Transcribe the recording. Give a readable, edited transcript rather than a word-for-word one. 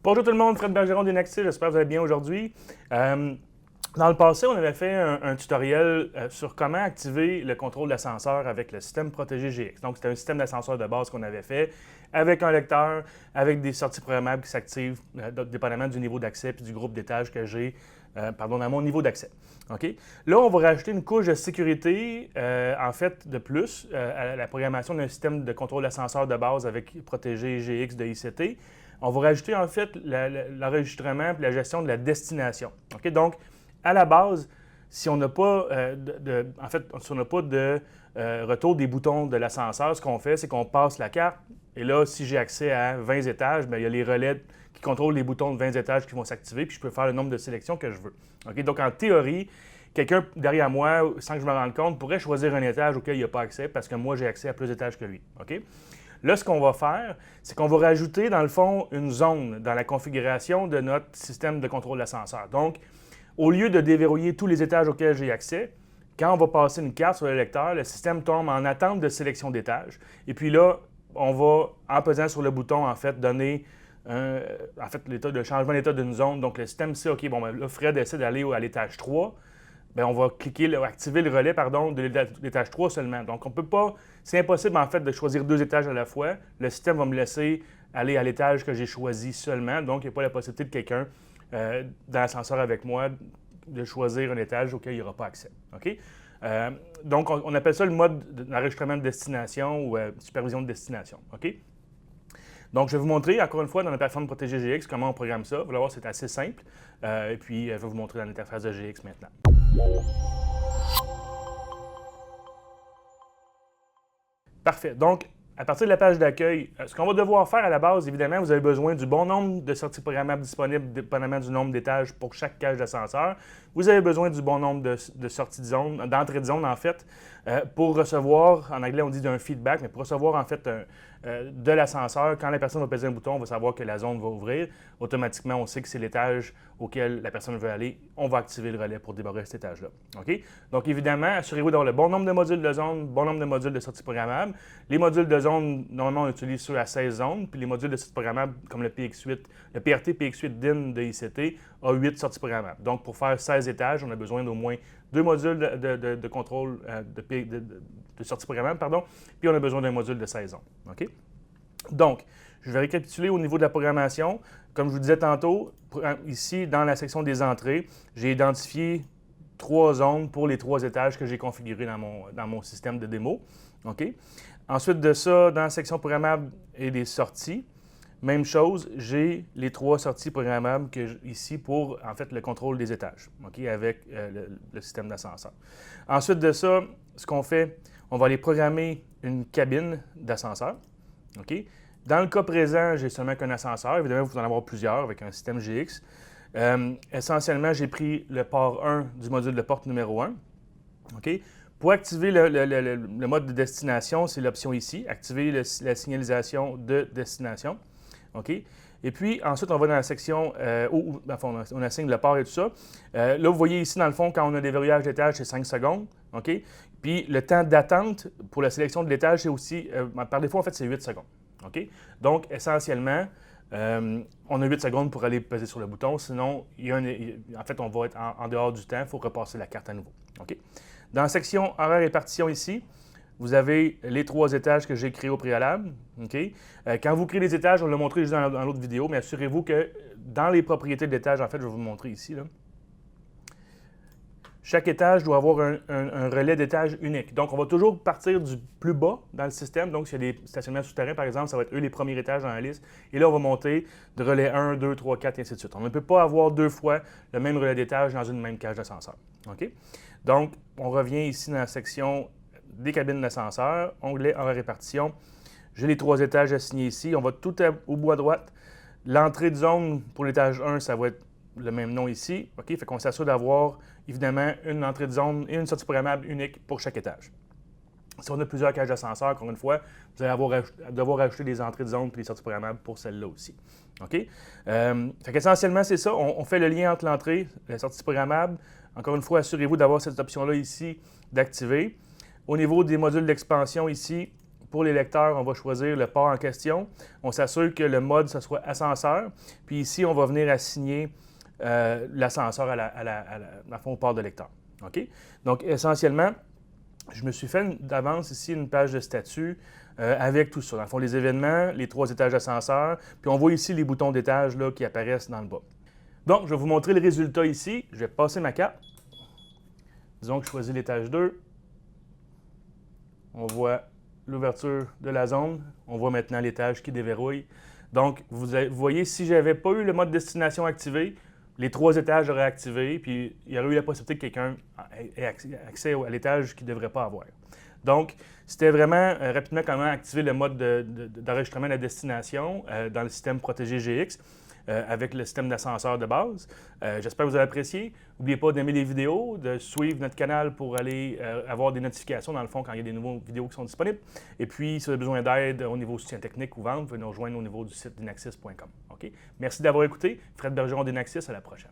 Bonjour tout le monde, Fred Bergeron d'Inactive, j'espère que vous allez bien aujourd'hui. Dans le passé, on avait fait un tutoriel sur comment activer le contrôle d'ascenseur avec le système protégé GX. Donc, c'était un système d'ascenseur de base qu'on avait fait avec un lecteur, avec des sorties programmables qui s'activent dépendamment du niveau d'accès et du groupe d'étage que j'ai, à mon niveau d'accès. Okay? Là, on va rajouter une couche de sécurité, en fait, de plus à la programmation d'un système de contrôle d'ascenseur de base avec protégé GX de ICT. On va rajouter en fait l'enregistrement et la gestion de la destination. Okay? Donc, à la base, si on n'a pas de retour des boutons de l'ascenseur, ce qu'on fait, c'est qu'on passe la carte. Et là, si j'ai accès à 20 étages, bien, il y a les relais qui contrôlent les boutons de 20 étages qui vont s'activer, puis je peux faire le nombre de sélections que je veux. Okay? Donc, en théorie, quelqu'un derrière moi, sans que je me rende compte, pourrait choisir un étage auquel il n'a pas accès parce que moi, j'ai accès à plus d'étages que lui. Okay? Là, ce qu'on va faire, c'est qu'on va rajouter, dans le fond, une zone dans la configuration de notre système de contrôle d'ascenseur. Donc, au lieu de déverrouiller tous les étages auxquels j'ai accès, quand on va passer une carte sur le lecteur, le système tombe en attente de sélection d'étages. Et puis là, on va, en pesant sur le bouton, en fait, donner le changement d'état d'une zone. Donc, le système sait, OK, bon, là, Fred essaie d'aller à l'étage 3. Bien, on va activer le relais de l'étage 3 seulement. Donc, on peut pas, c'est impossible en fait de choisir 2 étages à la fois. Le système va me laisser aller à l'étage que j'ai choisi seulement. Donc, il n'y a pas la possibilité de quelqu'un dans l'ascenseur avec moi de choisir un étage auquel il n'y aura pas accès. OK? Donc, on appelle ça le mode d'enregistrement de destination ou supervision de destination. OK? Donc, je vais vous montrer, encore une fois, dans la plateforme Protégé GX, comment on programme ça. Vous allez voir, c'est assez simple. Et puis, je vais vous montrer dans l'interface de GX maintenant. Parfait. Donc, à partir de la page d'accueil, ce qu'on va devoir faire à la base, évidemment, vous avez besoin du bon nombre de sorties programmables disponibles dépendamment du nombre d'étages pour chaque cage d'ascenseur. Vous avez besoin du bon nombre de sorties de zone, d'entrées de zone, en fait, pour recevoir, en anglais on dit d'un feedback, mais pour recevoir en fait de l'ascenseur, quand la personne va peser un bouton, on va savoir que la zone va ouvrir. Automatiquement, on sait que c'est l'étage auquel la personne veut aller. On va activer le relais pour débarrer cet étage-là. OK? Donc, évidemment, assurez-vous d'avoir le bon nombre de modules de zone, bon nombre de modules de sortie programmable. Les modules de zone, normalement, on utilise ceux à 16 zones, puis les modules de sortie programmable, comme le PX8, le PRT PX8 DIN de ICT, a 8 sorties programmables. Donc, pour faire 16 étages, on a besoin d'au moins 2 modules de contrôle de sortie programmable, puis on a besoin d'un module de 16 zones. OK? Donc, je vais récapituler au niveau de la programmation. Comme je vous disais tantôt, ici, dans la section des entrées, j'ai identifié 3 zones pour les 3 étages que j'ai configurés dans mon système de démo. OK? Ensuite de ça, dans la section programmable et des sorties, même chose, j'ai les 3 sorties programmables ici pour, en fait, le contrôle des étages, okay, avec le système d'ascenseur. Ensuite de ça, ce qu'on fait, on va aller programmer une cabine d'ascenseur. Okay? Dans le cas présent, j'ai seulement qu'un ascenseur. Évidemment, vous en avez plusieurs avec un système GX. Essentiellement, j'ai pris le port 1 du module de porte numéro 1. Okay? Pour activer le mode de destination, c'est l'option ici, activer la signalisation de destination. OK? Et puis, ensuite, on va dans la section où on assigne le port et tout ça. Là, vous voyez ici, dans le fond, quand on a des verrouillages d'étage, c'est 5 secondes. OK? Puis, le temps d'attente pour la sélection de l'étage, c'est aussi, par défaut, en fait, c'est 8 secondes. OK? Donc, essentiellement, on a 8 secondes pour aller peser sur le bouton. Sinon, en fait, on va être en dehors du temps. Il faut repasser la carte à nouveau. OK? Dans la section horaire et partition ici, vous avez les 3 étages que j'ai créés au préalable. Okay? Quand vous créez les étages, on l'a montré juste dans l'autre vidéo, mais assurez-vous que dans les propriétés de l'étage, en fait, je vais vous le montrer ici. Là. Chaque étage doit avoir un relais d'étage unique. Donc, on va toujours partir du plus bas dans le système. Donc, s'il y a des stationnements souterrains, par exemple, ça va être eux les premiers étages dans la liste. Et là, on va monter de relais 1, 2, 3, 4, et ainsi de suite. On ne peut pas avoir 2 fois le même relais d'étage dans une même cage d'ascenseur. Okay? Donc, on revient ici dans la section des cabines d'ascenseur, onglet horaire répartition. J'ai les 3 étages assignés ici. On va tout au bout à droite. L'entrée de zone pour l'étage 1, ça va être le même nom ici. OK? Fait qu'on s'assure d'avoir, évidemment, une entrée de zone et une sortie programmable unique pour chaque étage. Si on a plusieurs cages d'ascenseur, encore une fois, vous allez devoir ajouter des entrées de zone et des sorties programmables pour celle-là aussi. OK? Fait qu'essentiellement, c'est ça. On fait le lien entre l'entrée et la sortie programmable. Encore une fois, assurez-vous d'avoir cette option-là ici d'activer. Au niveau des modules d'expansion ici, pour les lecteurs, on va choisir le port en question. On s'assure que le mode, ce soit ascenseur. Puis ici, on va venir assigner l'ascenseur dans le fond, au port de lecteur. OK? Donc, essentiellement, je me suis fait d'avance ici une page de statut avec tout ça. Dans le fond, les événements, les 3 étages d'ascenseur, puis on voit ici les boutons d'étage qui apparaissent dans le bas. Donc, je vais vous montrer le résultat ici. Je vais passer ma carte. Disons que je choisis l'étage 2. On voit l'ouverture de la zone. On voit maintenant l'étage qui déverrouille. Donc, vous voyez, si je n'avais pas eu le mode destination activé, les 3 étages auraient activé, puis il y aurait eu la possibilité que quelqu'un ait accès à l'étage qu'il ne devrait pas avoir. Donc, c'était vraiment rapidement comment activer le mode d'enregistrement de la destination dans le système Protégé GX avec le système d'ascenseur de base. J'espère que vous avez apprécié. N'oubliez pas d'aimer les vidéos, de suivre notre canal pour aller avoir des notifications, dans le fond, quand il y a des nouvelles vidéos qui sont disponibles. Et puis, si vous avez besoin d'aide au niveau soutien technique ou vente, vous pouvez nous rejoindre au niveau du site dynaxis.com. OK? Merci d'avoir écouté. Fred Bergeron d'Dynaxis, à la prochaine.